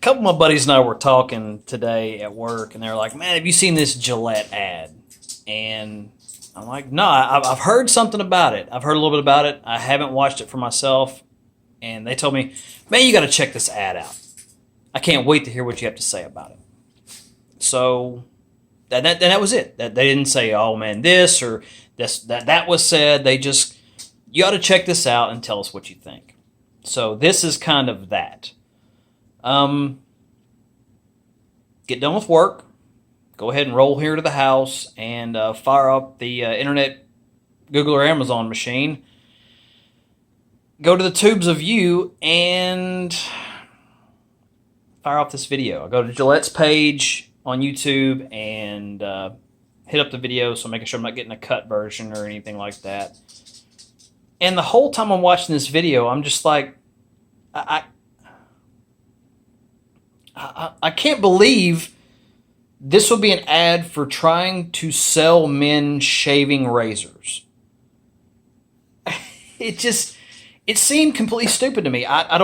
couple of my buddies and I were talking today at work, and they were like, "Man, have you seen this Gillette ad?" And I'm like, "No, I've heard something about it. I've heard a little bit about it. I haven't watched it for myself." And they told me, "Man, you got to check this ad out. I can't wait to hear what you have to say about it." So that was it. That they didn't say, "Oh man, this or this that was said." They just, "You ought to check this out and tell us what you think." So this is kind of that. Um, get done with work, go ahead and roll here to the house and fire up the internet, Google or Amazon machine. Go to the tubes of you and fire off this video. I go to Gillette's page on YouTube and hit up the video, so making sure I'm not getting a cut version or anything like that. And the whole time I'm watching this video, I'm just like, I can't believe this would be an ad for trying to sell men shaving razors. It seemed completely stupid to me. I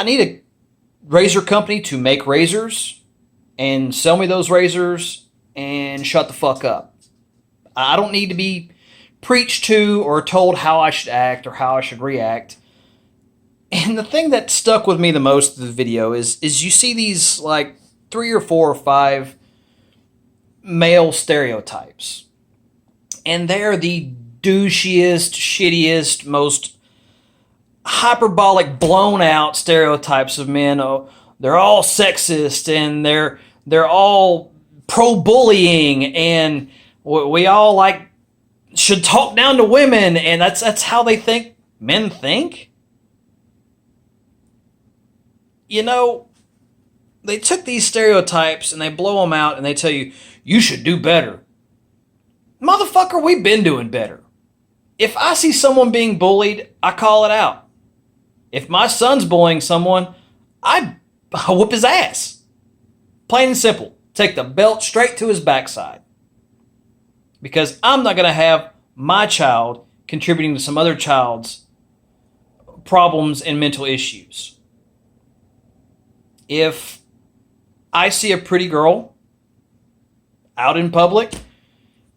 need a razor company to make razors and sell me those razors and shut the fuck up. I don't need to be preached to or told how I should act or how I should react. And the thing that stuck with me the most of the video is you see these like 3 or 4 or 5 male stereotypes. And they're the douchiest, shittiest, most hyperbolic, blown out stereotypes of men. Oh, they're all sexist and they're all pro bullying and we all like should talk down to women, and that's how they think men think. You know, they took these stereotypes and they blow them out and they tell you, you should do better. Motherfucker, we've been doing better. If I see someone being bullied, I call it out. If my son's bullying someone, I whoop his ass. Plain and simple. Take the belt straight to his backside. Because I'm not going to have my child contributing to some other child's problems and mental issues. If I see a pretty girl out in public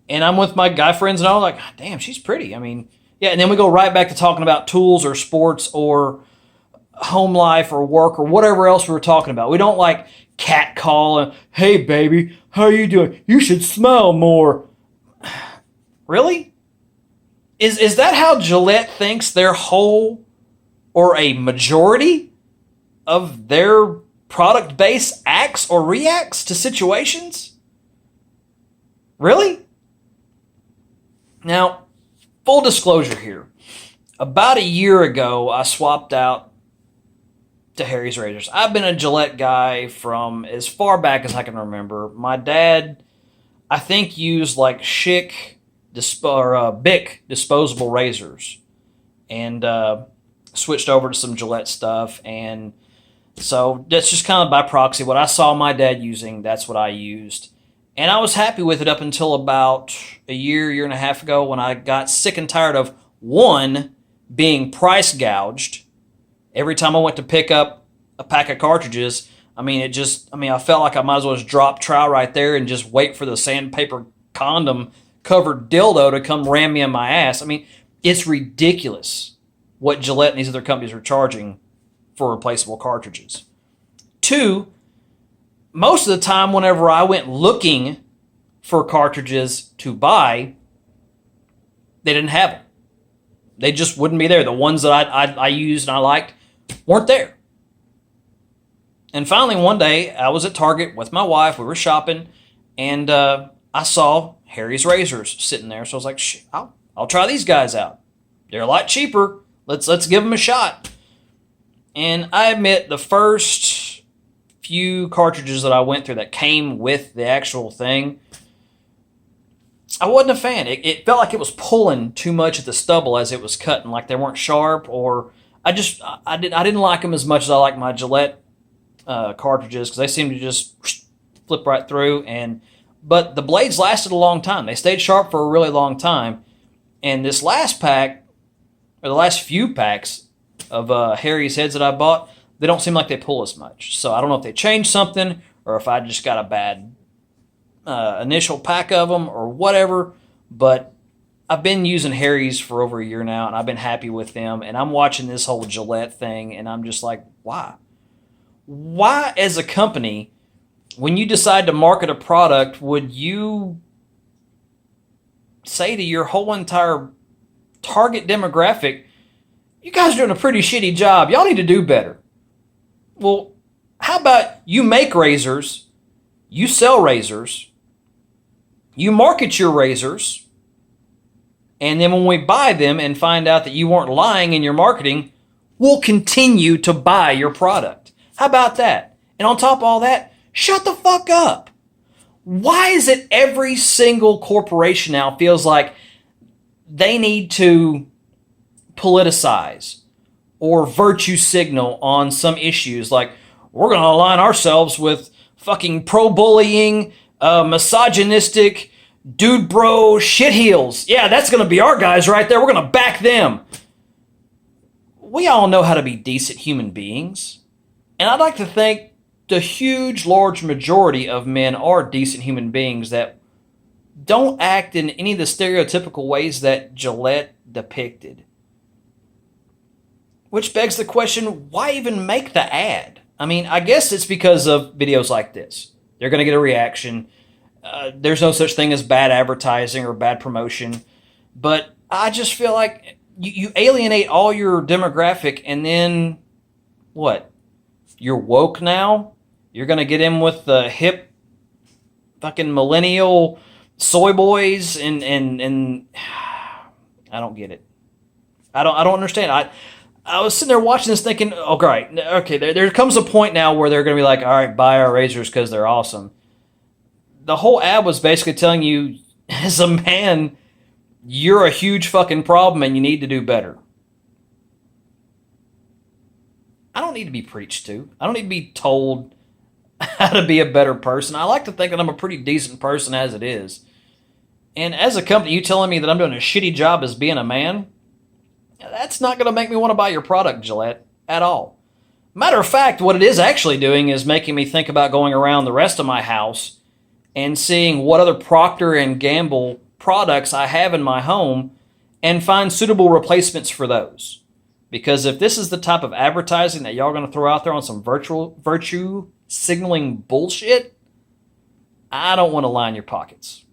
and I'm with my guy friends and all, like, damn, she's pretty. I mean, yeah, and then we go right back to talking about tools or sports or home life or work or whatever else we were talking about. We don't like catcall and, hey, baby, how you doing? You should smile more. Really? Is that how Gillette thinks their whole or a majority of their product base acts or reacts to situations? Really? Now, full disclosure here. About a year ago, I swapped out to Harry's Razors. I've been a Gillette guy from as far back as I can remember. My dad, I think, used like Bic disposable razors and switched over to some Gillette stuff. And so that's just kind of by proxy. What I saw my dad using, that's what I used. And I was happy with it up until about a year and a half ago when I got sick and tired of, one, being price gouged. Every time I went to pick up a pack of cartridges, I felt like I might as well just drop trow right there and just wait for the sandpaper condom covered dildo to come ram me in my ass. I mean, it's ridiculous what Gillette and these other companies are charging for replaceable cartridges. Two, most of the time whenever I went looking for cartridges to buy, they didn't have them. They just wouldn't be there. The ones that I used and I liked weren't there. And finally one day I was at Target with my wife. We were shopping and I saw Harry's Razors sitting there. So I was like, I'll try these guys out. They're a lot cheaper. Let's give them a shot. And I admit the first few cartridges that I went through that came with the actual thing, I wasn't a fan. It felt like it was pulling too much at the stubble as it was cutting, like they weren't sharp, or I didn't like them as much as I like my Gillette cartridges because they seemed to just flip right through. But the blades lasted a long time. They stayed sharp for a really long time. And this last pack, or the last few packs of Harry's heads that I bought, they don't seem like they pull as much. So I don't know if they changed something or if I just got a bad initial pack of them or whatever. But I've been using Harry's for over a year now, and I've been happy with them. And I'm watching this whole Gillette thing, and I'm just like, why? Why, as a company, when you decide to market a product, would you say to your whole entire target demographic, you guys are doing a pretty shitty job. Y'all need to do better. Well, how about you make razors, you sell razors, you market your razors, and then when we buy them and find out that you weren't lying in your marketing, we'll continue to buy your product. How about that? And on top of all that, shut the fuck up. Why is it every single corporation now feels like they need to politicize or virtue signal on some issues? Like, we're going to align ourselves with fucking pro-bullying, misogynistic, dude bro shitheels. Yeah, that's going to be our guys right there. We're going to back them. We all know how to be decent human beings. And I'd like to think the huge, large majority of men are decent human beings that don't act in any of the stereotypical ways that Gillette depicted. Which begs the question, why even make the ad? I mean, I guess it's because of videos like this. They're going to get a reaction. There's no such thing as bad advertising or bad promotion. But I just feel like you alienate all your demographic, and then what? You're woke now? You're going to get in with the hip fucking millennial soy boys and I don't get it. I don't understand. I was sitting there watching this thinking, oh, great. Okay, there comes a point now where they're going to be like, all right, buy our razors because they're awesome. The whole ad was basically telling you, as a man, you're a huge fucking problem and you need to do better. I don't need to be preached to. I don't need to be told how to be a better person. I like to think that I'm a pretty decent person as it is. And as a company, you telling me that I'm doing a shitty job as being a man, that's not going to make me want to buy your product, Gillette, at all. Matter of fact, what it is actually doing is making me think about going around the rest of my house and seeing what other Procter & Gamble products I have in my home and find suitable replacements for those. Because if this is the type of advertising that y'all are going to throw out there on some virtue signaling bullshit, I don't want to line your pockets.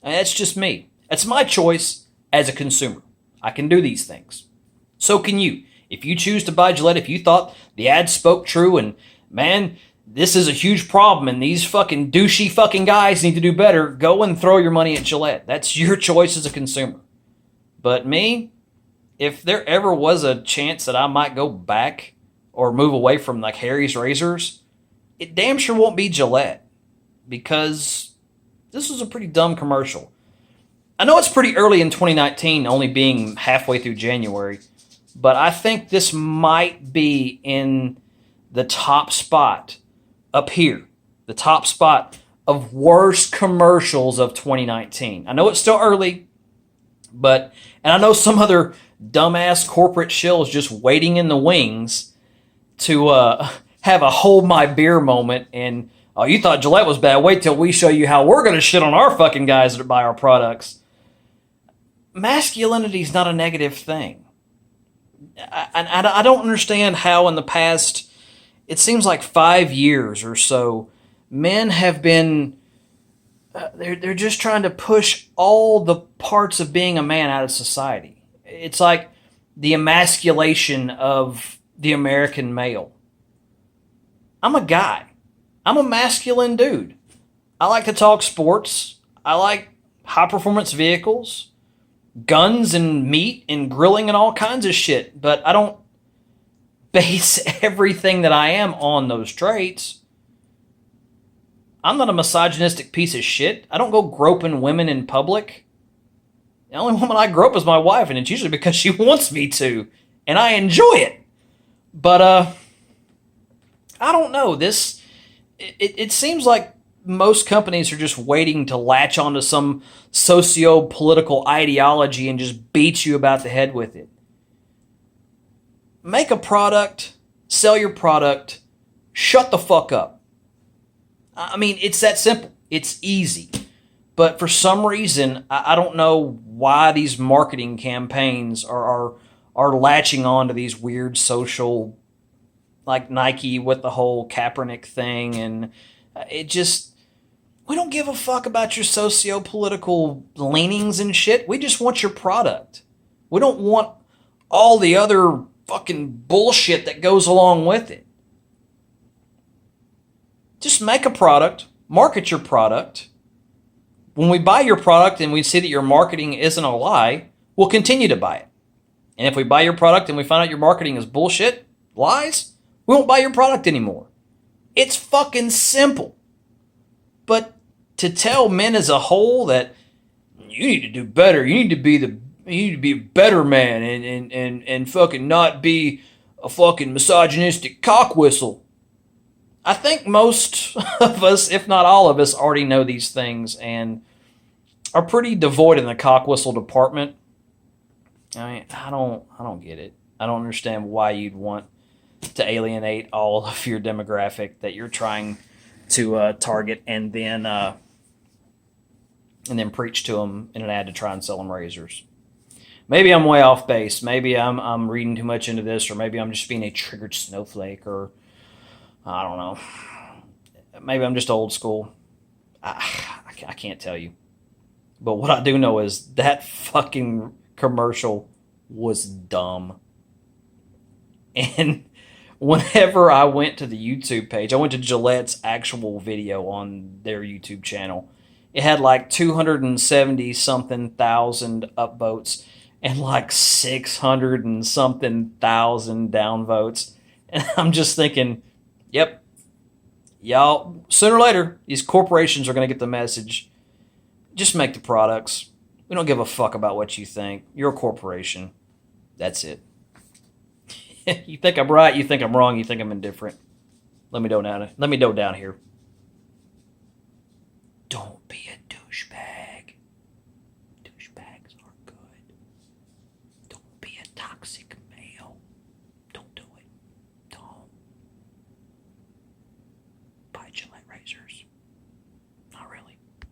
And that's just me. It's my choice as a consumer. I can do these things. So can you. If you choose to buy Gillette, if you thought the ad spoke true and, man, this is a huge problem and these fucking douchey fucking guys need to do better, go and throw your money at Gillette. That's your choice as a consumer. But me, if there ever was a chance that I might go back or move away from like Harry's razors, it damn sure won't be Gillette, because this was a pretty dumb commercial. I know it's pretty early in 2019, only being halfway through January, but I think this might be in the top spot up here, the top spot of worst commercials of 2019. I know it's still early, and I know some other dumbass corporate shill is just waiting in the wings to have a hold my beer moment and, oh, you thought Gillette was bad, wait till we show you how we're going to shit on our fucking guys that buy our products. Masculinity is not a negative thing. I don't understand how in the past, it seems like 5 years or so, men have been, they're just trying to push all the parts of being a man out of society. It's like the emasculation of the American male. I'm a guy. I'm a masculine dude. I like to talk sports. I like high-performance vehicles, guns and meat and grilling and all kinds of shit. But I don't base everything that I am on those traits. I'm not a misogynistic piece of shit. I don't go groping women in public. The only woman I grope is my wife, and it's usually because she wants me to, and I enjoy it. But, I don't know. It seems like most companies are just waiting to latch onto some socio-political ideology and just beat you about the head with it. Make a product sell your product, shut the fuck up. I mean, it's that simple. It's easy. But for some reason, I don't know why these marketing campaigns are latching on to these weird social, like Nike with the whole Kaepernick thing, and it just, we don't give a fuck about your socio-political leanings and shit. We just want your product. We don't want all the other fucking bullshit that goes along with it. Just make a product, market your product. When we buy your product and we see that your marketing isn't a lie, we'll continue to buy it. And if we buy your product and we find out your marketing is bullshit, lies, we won't buy your product anymore. It's fucking simple. But to tell men as a whole that you need to do better, you need to be a better man and fucking not be a fucking misogynistic cock whistle. I think most of us, if not all of us, already know these things and are pretty devoid in the cock whistle department. I mean, I don't get it. I don't understand why you'd want to alienate all of your demographic that you're trying to target, and then preach to them in an ad to try and sell them razors. Maybe I'm way off base. Maybe I'm reading too much into this, or maybe I'm just being a triggered snowflake, or I don't know. Maybe I'm just old school. I can't tell you. But what I do know is that fucking commercial was dumb. And whenever I went to the YouTube page, I went to Gillette's actual video on their YouTube channel. It had like 270 something thousand upvotes and like 600 and something thousand downvotes. And I'm just thinking, yep, y'all, sooner or later, these corporations are going to get the message. Just make the products. We don't give a fuck about what you think. You're a corporation. That's it. You think I'm right, you think I'm wrong, you think I'm indifferent. Let me know down here.